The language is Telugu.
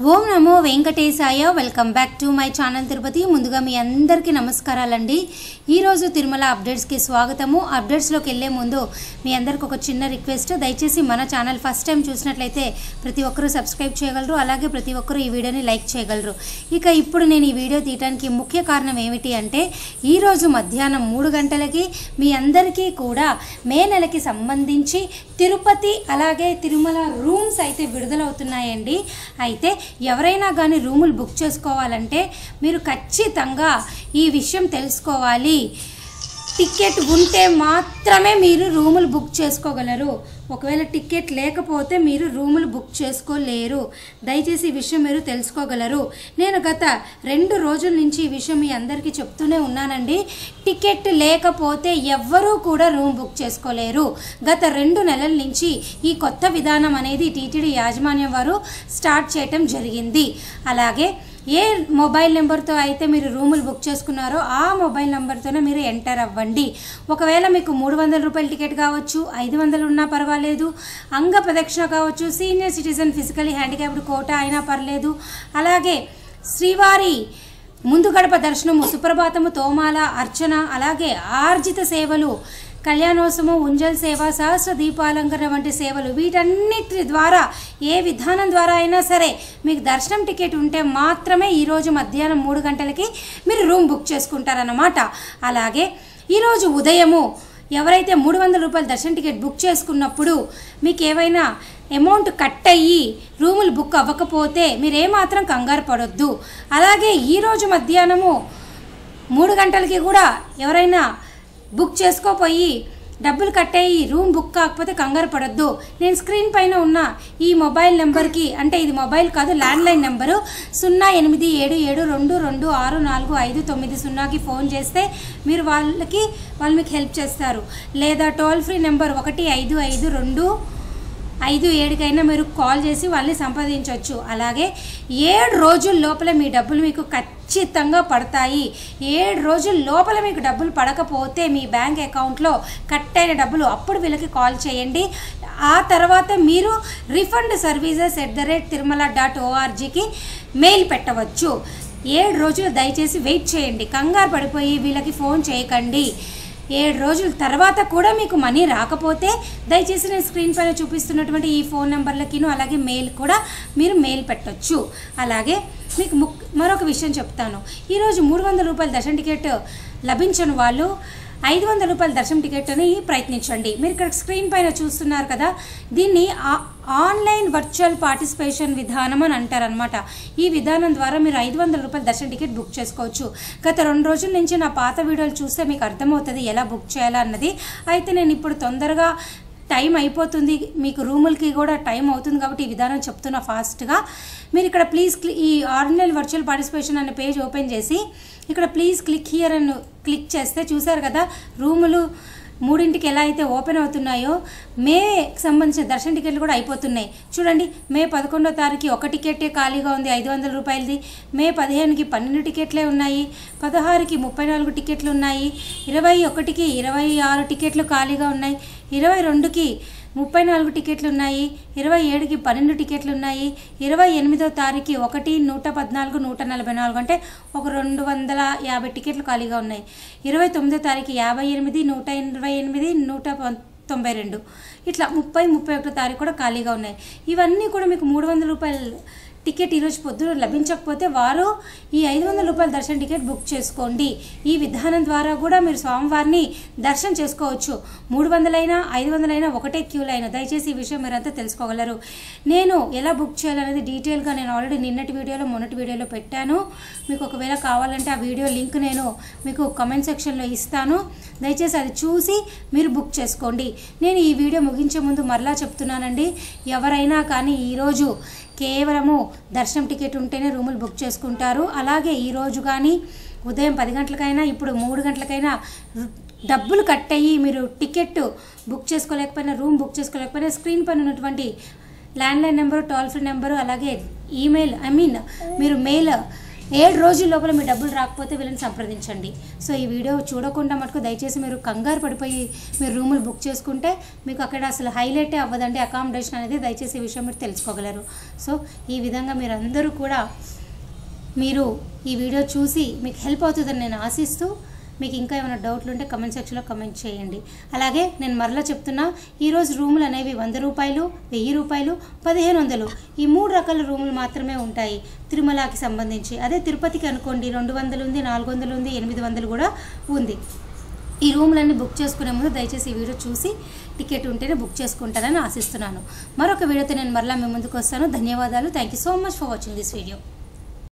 Om Namo Venkatesaya. Welcome back to my channel Tirupati. ముందుగా మీ అందరికీ నమస్కారాలండి. ఈరోజు తిరుమల అప్డేట్స్కి స్వాగతము. అప్డేట్స్లోకి వెళ్ళే ముందు మీ అందరికి ఒక చిన్న రిక్వెస్ట్, దయచేసి మన ఛానల్ ఫస్ట్ టైం చూసినట్లయితే ప్రతి ఒక్కరూ సబ్స్క్రైబ్ చేయగలరు, అలాగే ప్రతి ఒక్కరూ ఈ వీడియోని లైక్ చేయగలరు. ఇక ఇప్పుడు నేను ఈ వీడియో తీయడానికి ముఖ్య కారణం ఏమిటి అంటే, ఈరోజు మధ్యాహ్నం 3 గంటలకి మీ అందరికీ కూడా మే నెలకి సంబంధించి తిరుపతి అలాగే తిరుమల రూమ్స్ అయితే విడుదలవుతున్నాయండి. అయితే ఎవరైనా కానీ రూములు బుక్ చేసుకోవాలంటే మీరు ఖచ్చితంగా ఈ విషయం తెలుసుకోవాలి. టికెట్ ఉంటే మాత్రమే మీరు రూములు బుక్ చేసుకోగలరు. ఒకవేళ టికెట్ లేకపోతే మీరు రూములు బుక్ చేసుకోలేరు. దయచేసి ఈ విషయం మీరు తెలుసుకోగలరు. నేను గత 2 రోజుల నుంచి ఈ విషయం మీ అందరికీ చెప్తూనే ఉన్నానండి. టికెట్ లేకపోతే ఎవ్వరూ కూడా రూమ్ బుక్ చేసుకోలేరు. గత 2 నెలల నుంచి ఈ కొత్త విధానం అనేది టీటీడీ యాజమాన్యం వారు స్టార్ట్ చేయటం జరిగింది. అలాగే ఏ మొబైల్ నెంబర్తో అయితే మీరు రూములు బుక్ చేసుకున్నారో ఆ మొబైల్ నెంబర్తోనే మీరు ఎంటర్ అవ్వండి. ఒకవేళ మీకు 300 రూపాయల టికెట్ కావచ్చు, 500 ఉన్నా పర్వాలేదు, అంగ ప్రదక్షిణ కావచ్చు, senior citizen physically handicapped quota అయినా పర్లేదు, అలాగే శ్రీవారి ముందు గడప దర్శనము, సుప్రభాతము, తోమాల అర్చన, అలాగే ఆర్జిత సేవలు, కళ్యాణోత్సవం, ఉంజల్ సేవ, సహస్ర దీపాలంకరణ వంటి సేవలు, వీటన్నిటి ద్వారా ఏ విధానం ద్వారా అయినా సరే మీకు దర్శనం టికెట్ ఉంటే మాత్రమే ఈరోజు మధ్యాహ్నం 3 గంటలకి మీరు రూమ్ బుక్ చేసుకుంటారన్నమాట. అలాగే ఈరోజు ఉదయము ఎవరైతే 300 రూపాయల దర్శనం టికెట్ బుక్ చేసుకున్నప్పుడు మీకు ఏవైనా అమౌంట్ కట్ అయ్యి రూములు బుక్ అవ్వకపోతే మీరేమాత్రం కంగారు పడొద్దు. అలాగే ఈరోజు మధ్యాహ్నము 3 గంటలకి కూడా ఎవరైనా బుక్ చేసుకోపోయి డబ్బులు కట్టేయి రూమ్ బుక్ కాకపోతే కంగారు పడొద్దు. నేను స్క్రీన్ పైన ఉన్న ఈ మొబైల్ నెంబర్కి, అంటే ఇది మొబైల్ కాదు ల్యాండ్లైన్ నెంబరు 087722644590కి ఫోన్ చేస్తే మీరు వాళ్ళు మీకు హెల్ప్ చేస్తారు. లేదా టోల్ ఫ్రీ నెంబర్ 155257కైనా మీరు కాల్ చేసి వాళ్ళని సంప్రదించవచ్చు. అలాగే 7 రోజుల లోపల మీ డబ్బులు మీకు ఖచ్చితంగా పడతాయి. 7 రోజుల లోపల మీకు డబ్బులు పడకపోతే మీ బ్యాంక్ అకౌంట్లో కట్ అయిన డబ్బులు అప్పుడు వీళ్ళకి కాల్ చేయండి. ఆ తర్వాత మీరు refundservices@tirumala.orgకి మెయిల్ పెట్టవచ్చు. 7 రోజులు దయచేసి వెయిట్ చేయండి. కంగారు పడిపోయి వీళ్ళకి ఫోన్ చేయకండి. 7 రోజుల తర్వాత కూడా మీకు మనీ రాకపోతే దయచేసి నేను స్క్రీన్ పైన చూపిస్తున్నటువంటి ఈ ఫోన్ నెంబర్లకిను అలాగే మెయిల్ కూడా మీరు మెయిల్ పెట్టవచ్చు. అలాగే మీకు మరొక విషయం చెప్తాను. ఈరోజు 300 రూపాయల దర్శన టికెట్ లభించని వాళ్ళు 500 రూపాయల దర్శనం టికెట్ని ప్రయత్నించండి. మీరు ఇక్కడ స్క్రీన్ పైన చూస్తున్నారు కదా, దీన్ని ఆన్లైన్ వర్చువల్ పార్టిసిపేషన్ విధానం అని అంటారనమాట. ఈ విధానం ద్వారా మీరు 500 రూపాయల దర్శన టికెట్ బుక్ చేసుకోవచ్చు. గత 2 రోజుల నుంచి నా పాత వీడియోలు చూస్తే మీకు అర్థమవుతుంది ఎలా బుక్ చేయాలా అన్నది. అయితే నేను ఇప్పుడు తొందరగా టైం అయిపోతుంది, మీకు రూములకి కూడా టైం అవుతుంది కాబట్టి ఈ విధానం చెప్తున్నా ఫాస్ట్గా. మీరు ఇక్కడ ప్లీజ్ ఈ ఆన్లైన్ వర్చువల్ పార్టిసిపేషన్ అనే పేజ్ ఓపెన్ చేసి ఇక్కడ ప్లీజ్ క్లిక్ హియర్ అని క్లిక్ చేస్తే చూసారు కదా, రూములు 3ంటికి ఎలా అయితే ఓపెన్ అవుతున్నాయో మేకి సంబంధించిన దర్శన టికెట్లు కూడా అయిపోతున్నాయి. చూడండి, మే 11వ తారీఖు 1 టికెటే ఖాళీగా ఉంది 500 రూపాయలది. మే 15కి 12 టికెట్లే ఉన్నాయి. 16కి 34 టికెట్లు ఉన్నాయి. 21కి 26 టికెట్లు ఖాళీగా ఉన్నాయి. 22కి 34 టికెట్లు ఉన్నాయి. 27కి 12 టికెట్లు ఉన్నాయి. 28వ తారీఖు 1, 114, 144 అంటే ఒక 250 టికెట్లు ఖాళీగా ఉన్నాయి. 29వ తారీఖు 58, 128, 192 ఇట్లా 30, 31వ తారీఖు కూడా ఖాళీగా ఉన్నాయి. ఇవన్నీ కూడా మీకు 300 రూపాయల టికెట్ ఈరోజు పొద్దున లభించకపోతే వారు ఈ 500 రూపాయల దర్శన టికెట్ బుక్ చేసుకోండి. ఈ విధానం ద్వారా కూడా మీరు స్వామివారిని దర్శనం చేసుకోవచ్చు. 300 అయినా 500 అయినా ఒకటే క్యూలో అయినా. దయచేసి ఈ విషయం మీరంతా తెలుసుకోగలరు. నేను ఎలా బుక్ చేయాలనేది డీటెయిల్గా నేను ఆల్రెడీ నిన్నటి వీడియోలో మొన్నటి వీడియోలో పెట్టాను. మీకు ఒకవేళ కావాలంటే ఆ వీడియో లింక్ నేను మీకు కామెంట్ సెక్షన్లో ఇస్తాను. దయచేసి అది చూసి మీరు బుక్ చేసుకోండి. నేను ఈ వీడియో ముగించే ముందు మరలా చెప్తున్నానండి, ఎవరైనా కానీ ఈరోజు కేవలము దర్శనం టికెట్ ఉంటేనే రూములు బుక్ చేసుకుంటారు. అలాగే ఈరోజు కానీ ఉదయం 10 గంటలకైనా ఇప్పుడు 3 గంటలకైనా డబ్బులు కట్ అయ్యి మీరు టికెట్ బుక్ చేసుకోలేకపోయినా రూమ్ బుక్ చేసుకోలేకపోయినా స్క్రీన్ పైన ఉన్నటువంటి landline number, toll free number, అలాగే ఈమెయిల్ మీరు మెయిల్ 7 రోజుల లోపల మీ డబ్బులు రాకపోతే వీళ్ళని సంప్రదించండి. సో ఈ వీడియో చూడకుండా మటుకు దయచేసి మీరు కంగారు పడిపోయి మీరు రూములు బుక్ చేసుకుంటే మీకు అక్కడ అసలు హైలైటే అవ్వదండి అకామిడేషన్ అనేది. దయచేసి ఈ విషయం మీరు తెలుసుకోగలరు. సో ఈ విధంగా మీరు అందరూ కూడా మీరు ఈ వీడియో చూసి మీకు హెల్ప్ అవుతుందని నేను ఆశిస్తూ, మీకు ఇంకా ఏమైనా డౌట్లు ఉంటే కమెంట్ సెక్షన్లో కమెంట్ చేయండి. అలాగే నేను మరలా చెప్తున్నా, ఈరోజు రూములు అనేవి 100 రూపాయలు, 1000 రూపాయలు, 1500 ఈ 3 రకాల రూములు మాత్రమే ఉంటాయి తిరుమలకి సంబంధించి. అదే తిరుపతికి అనుకోండి 200 ఉంది, 400 ఉంది, 800 కూడా ఉంది. ఈ రూములన్నీ బుక్ చేసుకునే ముందు దయచేసి ఈ వీడియో చూసి టికెట్ ఉంటేనే బుక్ చేసుకుంటారని ఆశిస్తున్నాను. మరొక వీడియోతో నేను మరలా మీ ముందుకు వస్తాను. ధన్యవాదాలు. Thank you so much for watching this video.